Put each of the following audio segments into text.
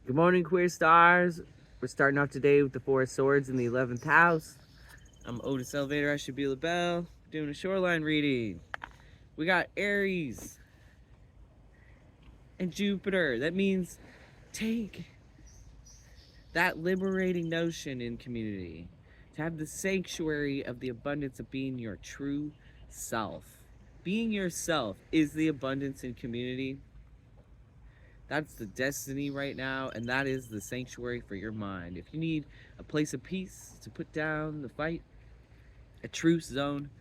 Good morning, queer stars. We're starting off today with the Four of Swords in the 11th house. I'm Otis Elevator. I should be LaBelle. Doing a Shoreline reading. We got Aries and Jupiter. That means take that liberating notion in community to have the sanctuary of the abundance of being your true self. Being yourself is the abundance in community. That's the destiny right now, and that is the sanctuary for your mind. If you need a place of peace to put down the fight, a truce zone,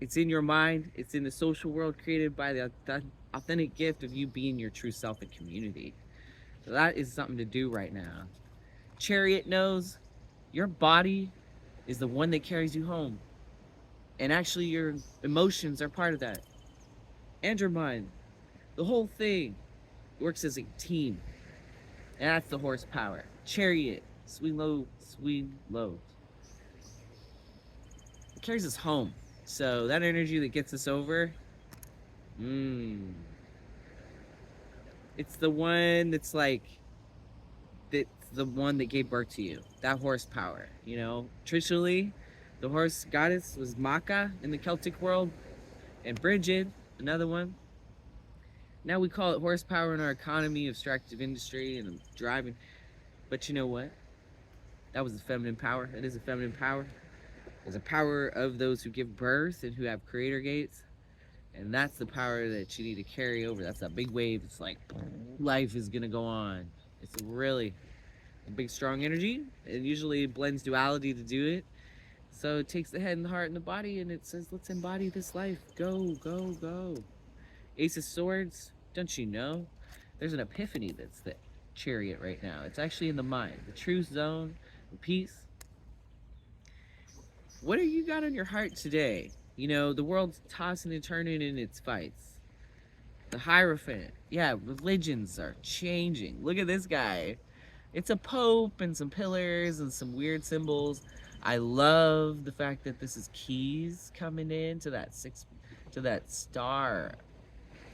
it's in your mind. It's in the social world created by the authentic gift of you being your true self in community. So that is something to do right now. Chariot knows your body is the one that carries you home. And actually, your emotions are part of that. And your mind. The whole thing works as a team. And that's the horsepower. Chariot. Swing low, swing low. It carries us home. So that energy that gets us over, it's the one that's like, that's the one that gave birth to you. That horsepower, you know. Traditionally, the horse goddess was Maka in the Celtic world, and Bridget, another one. Now we call it horsepower in our economy, extractive industry, and driving. But you know what? That was the feminine power. It is a feminine power. There's a power of those who give birth and who have creator gates. And that's the power that you need to carry over. That's that big wave. It's like life is going to go on. It's really a big, strong energy. It usually blends duality to do it. So it takes the head and the heart and the body, and it says, let's embody this life. Go, go, go. Ace of Swords, don't you know? There's an epiphany that's the chariot right now. It's actually in the mind. The truth zone, the peace. What do you got on your heart today? You know, the world's tossing and turning in its fights. The Hierophant. Yeah, religions are changing. Look at this guy. It's a pope and some pillars and some weird symbols. I love the fact that this is keys coming in to that star,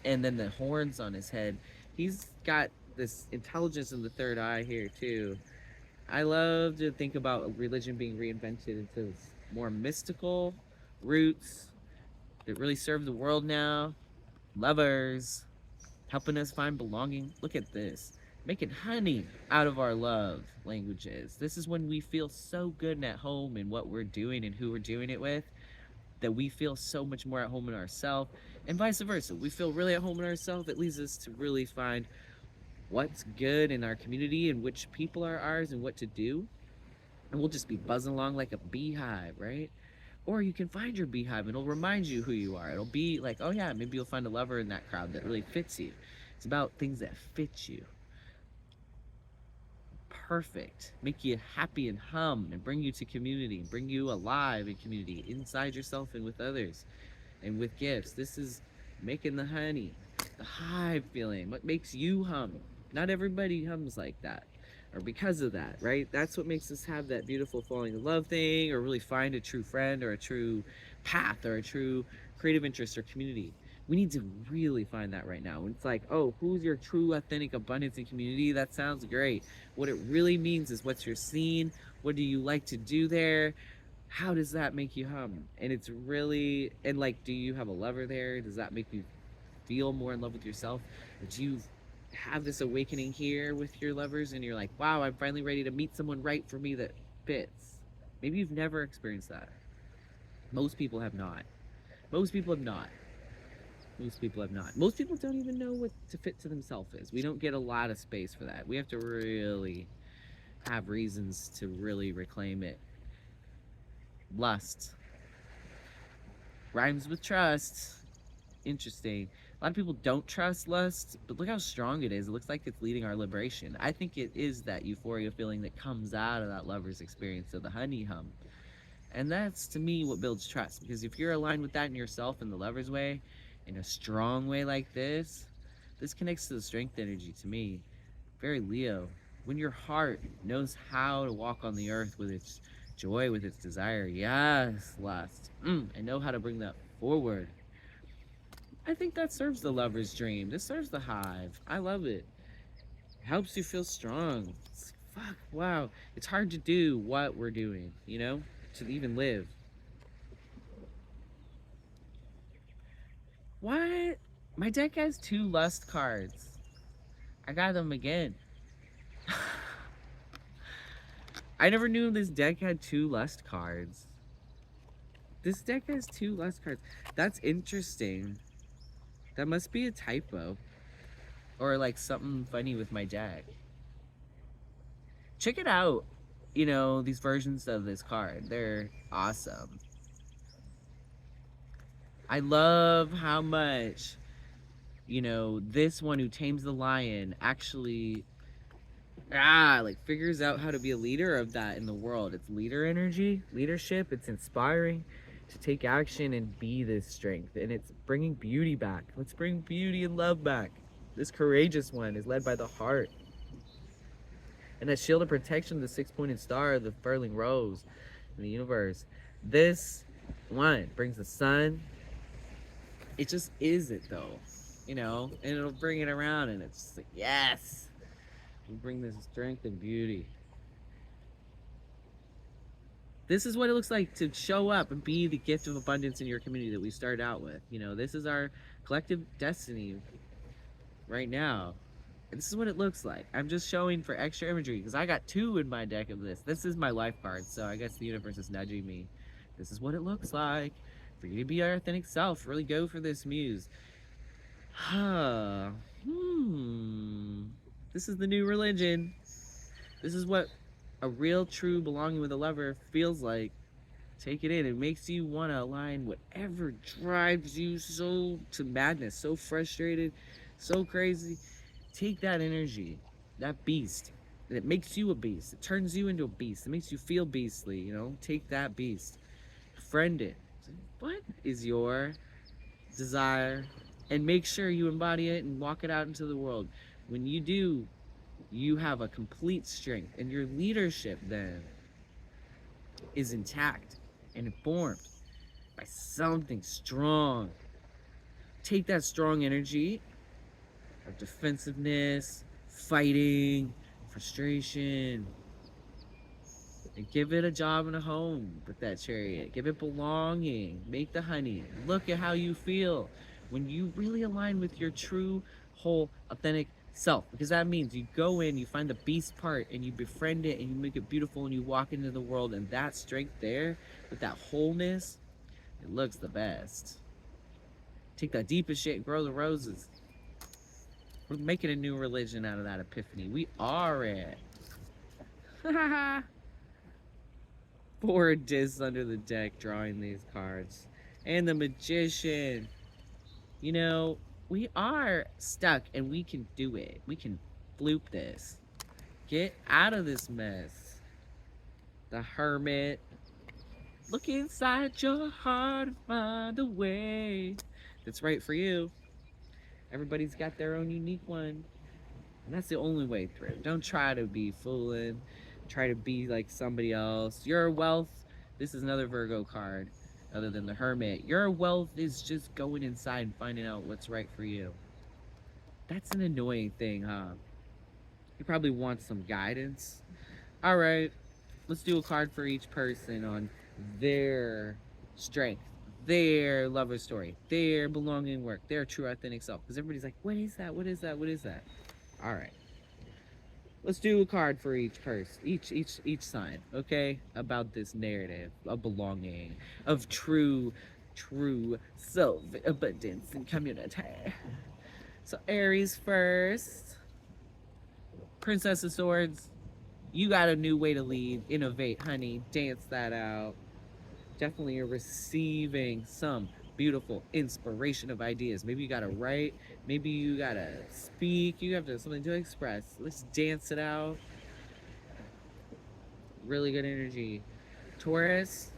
and then the horns on his head. He's got this intelligence in the third eye here too. I love to think about religion being reinvented into more mystical roots that really serve the world now. Lovers, helping us find belonging. Look at this. Making honey out of our love languages. This is when we feel so good and at home in what we're doing and who we're doing it with, that we feel so much more at home in ourselves, and vice versa. We feel really at home in ourselves. It leads us to really find what's good in our community and which people are ours and what to do. And we'll just be buzzing along like a beehive, right? Or you can find your beehive and it'll remind you who you are. It'll be like, oh yeah, maybe you'll find a lover in that crowd that really fits you. It's about things that fit you. Perfect. Make you happy and hum and bring you to community, bring you alive in community, inside yourself and with others, and with gifts. This is making the honey, the hive feeling, what makes you hum. Not everybody hums like that, or because of that, right? That's what makes us have that beautiful falling in love thing, or really find a true friend, or a true path, or a true creative interest or community. We need to really find that right now. When it's like, oh, who's your true, authentic abundance in community? That sounds great. What it really means is what's your scene? What do you like to do there? How does that make you hum? And it's really, and like, do you have a lover there? Does that make you feel more in love with yourself? Or do you have this awakening here with your lovers and you're like, wow, I'm finally ready to meet someone right for me that fits? Maybe you've never experienced that. Most people have not. Most people have not. Most people have not. Most people don't even know what to fit to themselves is. We don't get a lot of space for that. We have to really have reasons to really reclaim it. Lust rhymes with trust. Interesting. A lot of people don't trust lust, but look how strong it is. It looks like it's leading our liberation. I think it is that euphoria feeling that comes out of that lover's experience of the honey hum. And that's, to me, what builds trust. Because if you're aligned with that in yourself in the lover's way, in a strong way like this connects to the strength energy to me. Very Leo. When your heart knows how to walk on the earth with its joy, with its desire, yes, lust, and know how to bring that forward. I think that serves the lover's dream. This serves the hive. I love it. helps you feel strong. It's, fuck, wow. It's hard to do what we're doing, you know, to even live. What? My deck has 2 lust cards. I got them again. I never knew this deck had 2 lust cards. This deck has 2 lust cards. That's interesting. That must be a typo. Or like something funny with my deck. Check it out. You know, these versions of this card. They're awesome. I love how much, you know, this one who tames the lion actually like figures out how to be a leader of that in the world. It's leader energy, leadership. It's inspiring to take action and be this strength, and it's bringing beauty back. Let's bring beauty and love back. This courageous one is led by the heart, and that shield of protection, the 6-pointed star, the furling rose in the universe. This one brings the sun. It just is it though, you know, and it'll bring it around, and it's just like, yes, we bring this strength and beauty. This is what it looks like to show up and be the gift of abundance in your community that we started out with. You know, this is our collective destiny right now. And this is what it looks like. I'm just showing for extra imagery because I got 2 in my deck of this. This is my life card, so I guess the universe is nudging me. This is what it looks like for you to be our authentic self. Really go for this, muse. This is the new religion. This is what a real, true belonging with a lover feels like. Take it in. It makes you want to align whatever drives you so to madness, so frustrated, so crazy. Take that energy, that beast, and it makes you a beast. It turns you into a beast. It makes you feel beastly, you know? Take that beast. Friend it. What is your desire? And make sure you embody it and walk it out into the world. When you do, you have a complete strength, and your leadership then is intact and informed by something strong. Take that strong energy of defensiveness, fighting, frustration, and give it a job and a home with that chariot. Give it belonging. Make the honey. Look at how you feel when you really align with your true, whole, authentic self, because that means you go in, you find the beast part, and you befriend it, and you make it beautiful, and you walk into the world, and that strength there, with that wholeness, it looks the best. Take that deepest shit and grow the roses. We're making a new religion out of that epiphany. We are it. 4 discs under the deck drawing these cards. And the magician. You know, we are stuck and we can do it. We can floop this. Get out of this mess. The hermit. Look inside your heart and find a way that's right for you. Everybody's got their own unique one. And that's the only way through. Don't try to be fooling. Try to be like somebody else. Your wealth, this is another Virgo card other than the hermit. Your wealth is just going inside and finding out what's right for you. That's an annoying thing, huh? You probably want some guidance. All right, let's do a card for each person on their strength, their lover story, their belonging work, their true authentic self. Because everybody's like, what is that? What is that? What is that? All right. Let's do a card for each person, each sign, okay? About this narrative of belonging, of true self-abundance and community. So Aries first. Princess of Swords, you got a new way to lead. Innovate, honey. Dance that out. Definitely you're receiving some beautiful inspiration of ideas. Maybe you gotta write, maybe you gotta speak, you have to something to express. Let's dance it out. Really good energy. Taurus,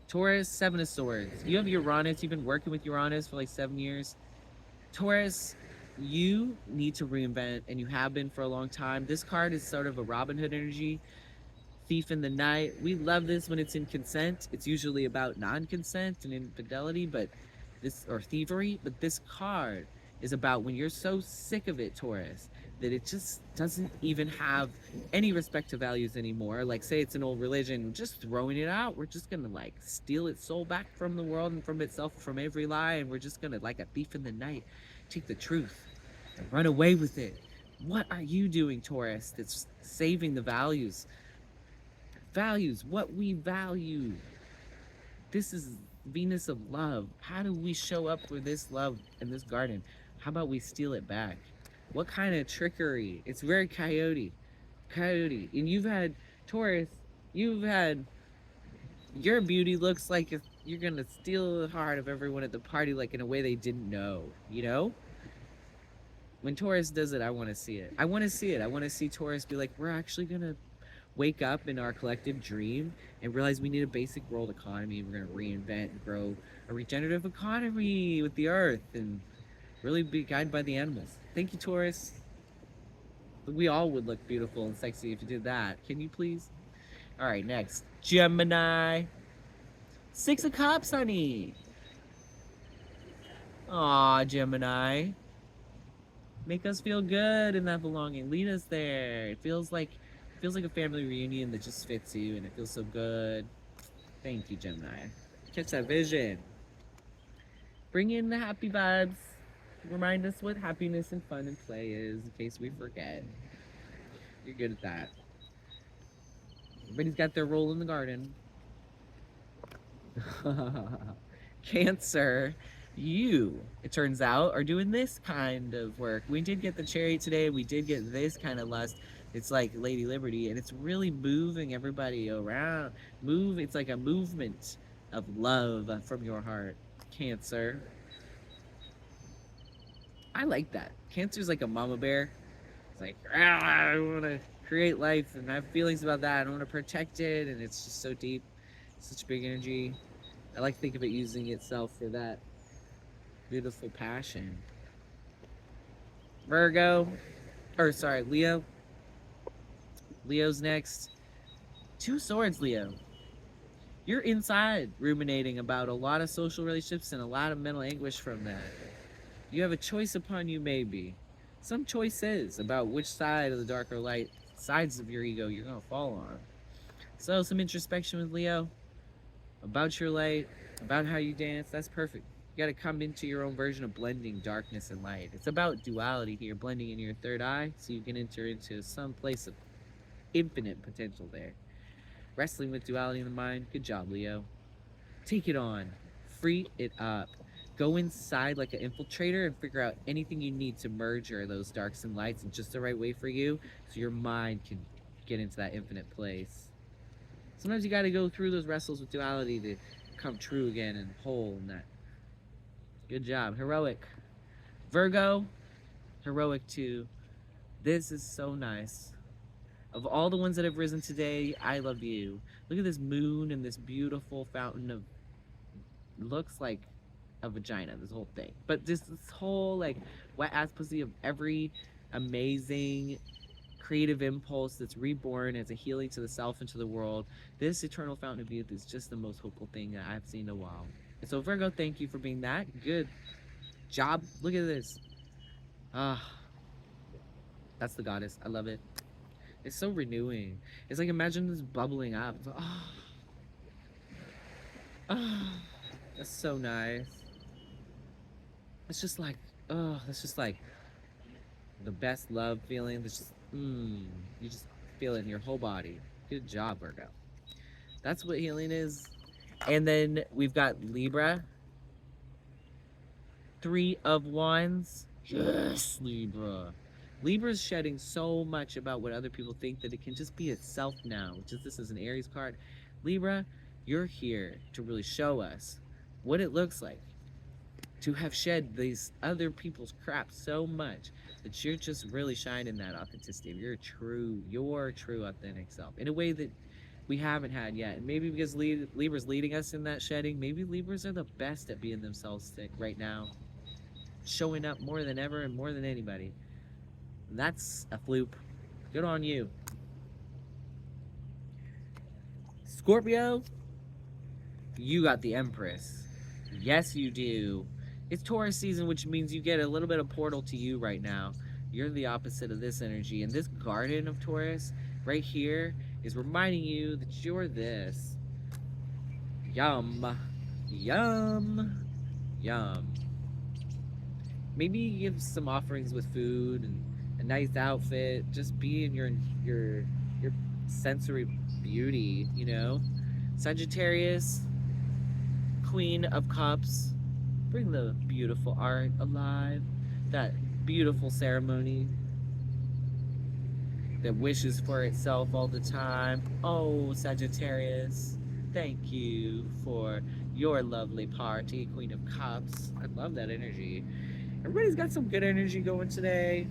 7 of Swords. You have Uranus, you've been working with Uranus for like 7 years. Taurus, you need to reinvent, and you have been for a long time. This card is sort of a Robin Hood energy. Thief in the night. We love this when it's in consent. It's usually about non-consent and infidelity, but this, or thievery, but this card is about when you're so sick of it, Taurus, that it just doesn't even have any respect to values anymore. Like, say it's an old religion, just throwing it out. We're just gonna like steal its soul back from the world and from itself, from every lie, and we're just gonna, like a thief in the night, take the truth and run away with it. What are you doing, Taurus, that's saving the values? Values, what we value. This is Venus of love. How do we show up for this love in this garden? How about we steal it back? What kind of trickery? It's very coyote. Coyote. And you've had, Taurus, you've had, your beauty looks like if you're gonna steal the heart of everyone at the party, like in a way they didn't know, you know? When Taurus does it, I want to see it. I want to see it. I want to see Taurus be like, we're actually gonna wake up in our collective dream and realize we need a basic world economy. We're going to reinvent and grow a regenerative economy with the earth and really be guided by the animals. Thank you, Taurus. We all would look beautiful and sexy if you did that. Can you please? All right, next. Gemini. Six of Cups, honey. Aw, Gemini. Make us feel good in that belonging. Lead us there. It feels like a family reunion that just fits you, and it feels so good. Thank you, Gemini. Catch that vision. Bring in the happy vibes. Remind us what happiness and fun and play is, in case we forget. You're good at that. Everybody's got their role in the garden. Cancer. You, it turns out, are doing this kind of work. We did get the Chariot today. We did get this kind of lust. It's like Lady Liberty, and it's really moving everybody around. It's like a movement of love from your heart, Cancer. I like that. Cancer's like a mama bear. It's like, I want to create life and I have feelings about that. I want to protect it, and it's just so deep, such big energy. I like to think of it using itself for that beautiful passion. Leo. Leo's next. Two Swords, Leo. You're inside ruminating about a lot of social relationships and a lot of mental anguish from that. You have a choice upon you, maybe. Some choices about which side of the dark or light sides of your ego you're going to fall on. So, some introspection with Leo about your light, about how you dance. That's perfect. You got to come into your own version of blending darkness and light. It's about duality here, blending in your third eye so you can enter into some place of infinite potential there. Wrestling with duality in the mind. Good job, Leo. Take it on. Free it up. Go inside like an infiltrator and figure out anything you need to merge those darks and lights in just the right way for you so your mind can get into that infinite place. Sometimes you got to go through those wrestles with duality to come true again and whole and that. Good job. Heroic. Virgo. Heroic too. This is so nice. Of all the ones that have risen today, I love you. Look at this moon and this beautiful fountain of, looks like a vagina, this whole thing. But this whole like wet ass pussy of every amazing creative impulse that's reborn as a healing to the self and to the world. This eternal fountain of youth is just the most hopeful thing that I've seen in a while. And so Virgo, thank you for being that. Good job. Look at this. That's the goddess. I love it. It's so renewing. It's like, imagine this bubbling up. It's like, that's so nice. It's just like, that's just like the best love feeling. It's just, you just feel it in your whole body. Good job, Virgo. That's what healing is. And then we've got Libra. 3 of Wands. Yes, Libra. Libra's shedding so much about what other people think that it can just be itself now. Just this is an Aries card. Libra, you're here to really show us what it looks like to have shed these other people's crap so much that you're just really shining that authenticity of your true authentic self in a way that we haven't had yet. And maybe because Libra's leading us in that shedding, maybe Libras are the best at being themselves right now, showing up more than ever and more than anybody. That's a floop. Good on you. Scorpio, you got the Empress. Yes, you do. It's Taurus season, which means you get a little bit of portal to you right now. You're the opposite of this energy. And this garden of Taurus right here is reminding you that you're this. Yum. Yum. Yum. Maybe give some offerings with food and a nice outfit. Just be in your sensory beauty, you know? Sagittarius, Queen of Cups. Bring the beautiful art alive. That beautiful ceremony that wishes for itself all the time. Oh, Sagittarius, thank you for your lovely party, Queen of Cups. I love that energy. Everybody's got some good energy going today.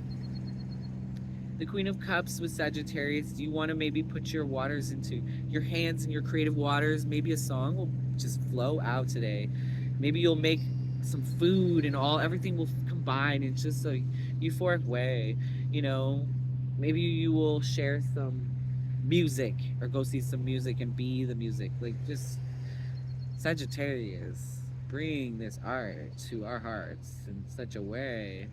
The Queen of Cups with Sagittarius. Do you want to maybe put your waters into your hands and your creative waters? Maybe a song will just flow out today. Maybe you'll make some food and everything will combine in just a euphoric way. You know, maybe you will share some music or go see some music and be the music. Like, just Sagittarius, bring this art to our hearts in such a way.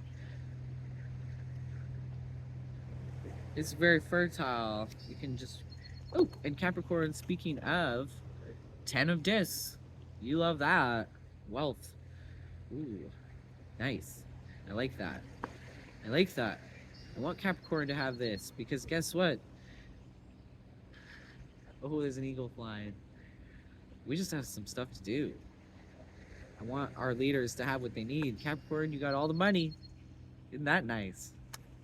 It's very fertile. You can just. Oh, and Capricorn, speaking of, 10 of discs. You love that. Wealth. Ooh, nice. I like that. I like that. I want Capricorn to have this because guess what? Oh, there's an eagle flying. We just have some stuff to do. I want our leaders to have what they need. Capricorn, you got all the money. Isn't that nice?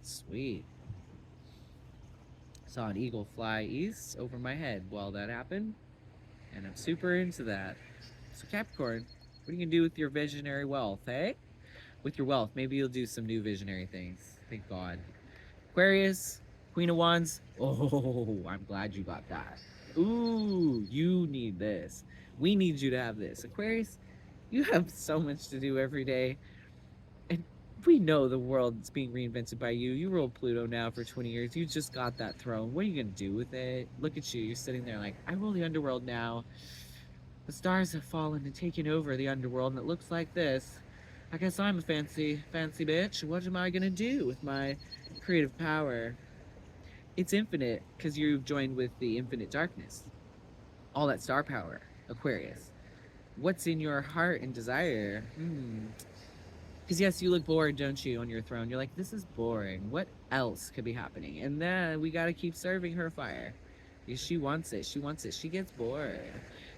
Sweet. Saw an eagle fly east over my head while that happened, and I'm super into that. So Capricorn, what are you gonna do with your visionary wealth, eh? With your wealth, maybe you'll do some new visionary things. Thank God. Aquarius, Queen of Wands. Oh, I'm glad you got that. Ooh, you need this. We need you to have this. Aquarius, you have so much to do every day. And we know the world's being reinvented by you. You ruled Pluto now for 20 years. You just got that throne. What are you going to do with it? Look at you. You're sitting there like, I rule the underworld now. The stars have fallen and taken over the underworld, and it looks like this. I guess I'm a fancy bitch. What am I going to do with my creative power? It's infinite because you've joined with the infinite darkness. All that star power, Aquarius. What's in your heart and desire? Because yes, you look bored, don't you, on your throne? You're like, this is boring. What else could be happening? And then we got to keep serving her fire. She wants it. She wants it. She gets bored.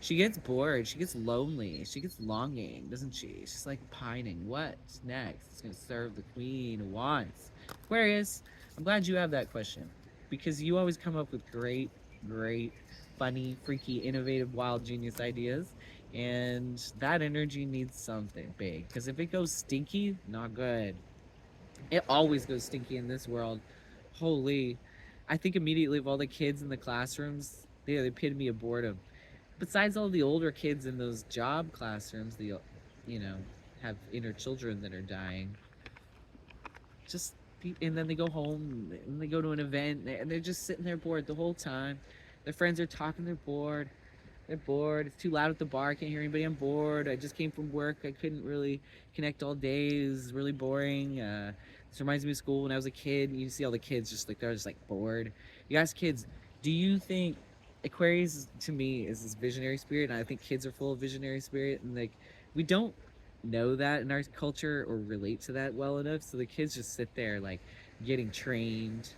She gets bored. She gets lonely. She gets longing, doesn't she? She's like pining. What's next? It's going to serve the Queen of Wands. Aquarius, I'm glad you have that question because you always come up with great, funny, freaky, innovative, wild, genius ideas. And that energy needs something big because if it goes stinky, not good. It always goes stinky in this world. Holy, I think immediately of all the kids in the classrooms, they're the epitome of boredom. Besides all the older kids in those job classrooms, have inner children that are dying. And then they go home and they go to an event and they're just sitting there bored the whole time. Their friends are talking, they're bored. They're bored. It's too loud at the bar. I can't hear anybody. I'm bored. I just came from work. I couldn't really connect all day. It was really boring. This reminds me of school when I was a kid. You see all the kids just like they're just like bored. You ask kids, do you think Aquarius to me is this visionary spirit? And I think kids are full of visionary spirit. And like we don't know that in our culture or relate to that well enough. So the kids just sit there like getting trained,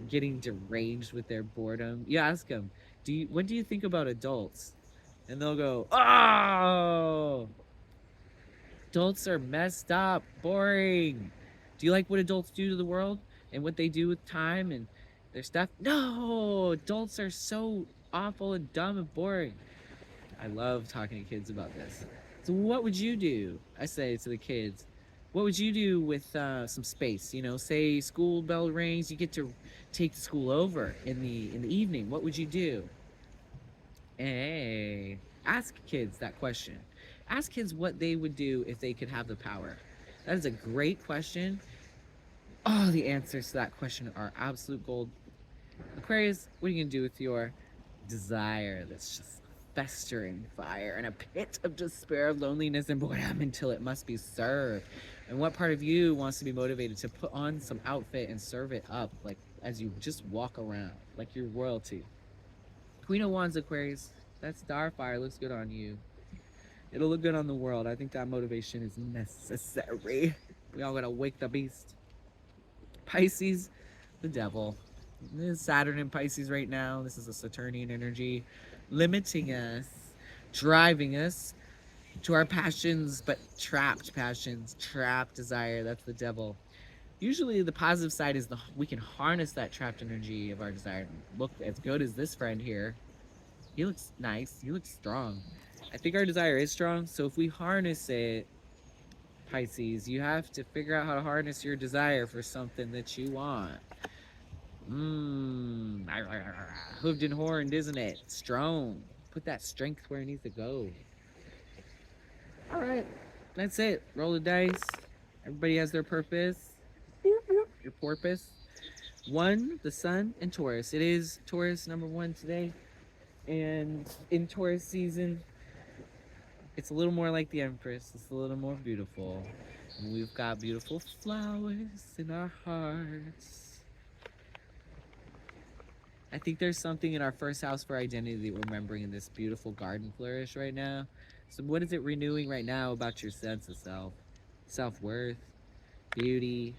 getting deranged with their boredom. You ask them, when do you think about adults? And they'll go, oh, adults are messed up, boring. Do you like what adults do to the world and what they do with time and their stuff? No, adults are so awful and dumb and boring. I love talking to kids about this. So what would you do? I say to the kids, what would you do with some space? Say school bell rings, you get to take the school over in the evening. What would you do? Hey, ask kids that question. Ask kids what they would do if they could have the power. That is a great question. Oh, the answers to that question are absolute gold. Aquarius, what are you gonna do with your desire that's just festering fire and a pit of despair, of loneliness, and boredom until it must be served. And what part of you wants to be motivated to put on some outfit and serve it up, like as you just walk around, like you're royalty? Queen of Wands, Aquarius. That star fire looks good on you. It'll look good on the world. I think that motivation is necessary. We all gotta wake the beast. Pisces, the devil. This is Saturn in Pisces right now. This is a Saturnian energy, limiting us, driving us to our passions, but trapped passions, trapped desire. That's the devil. Usually, the positive side is we can harness that trapped energy of our desire. Look as good as this friend here. He looks nice. He looks strong. I think our desire is strong. So if we harness it, Pisces, you have to figure out how to harness your desire for something that you want. Hooved and horned, isn't it? Strong. Put that strength where it needs to go. All right, that's it. Roll the dice. Everybody has their purpose. Your porpoise. 1, the sun, and Taurus. It is Taurus number 1 today. And in Taurus season, it's a little more like the Empress. It's a little more beautiful. And we've got beautiful flowers in our hearts. I think there's something in our first house for identity that we're remembering in this beautiful garden flourish right now. So what is it renewing right now about your sense of self? Self-worth, beauty,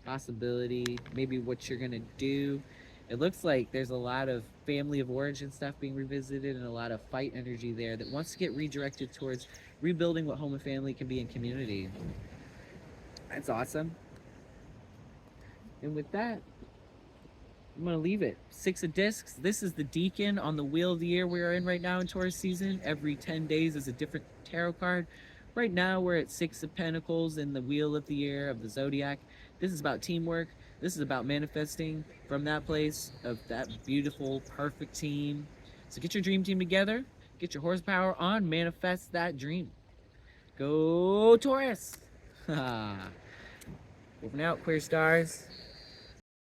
possibility, maybe what you're gonna do. It looks like there's a lot of family of origin stuff being revisited and a lot of fight energy there that wants to get redirected towards rebuilding what home and family can be in community. That's awesome. And with that, I'm going to leave it. 6 of discs. This is the deacon on the wheel of the year we are in right now in Taurus season. Every 10 days is a different tarot card. Right now we're at 6 of Pentacles in the wheel of the year of the zodiac. This is about teamwork. This is about manifesting from that place of that beautiful, perfect team. So get your dream team together. Get your horsepower on. Manifest that dream. Go Taurus! Moving out, queer stars.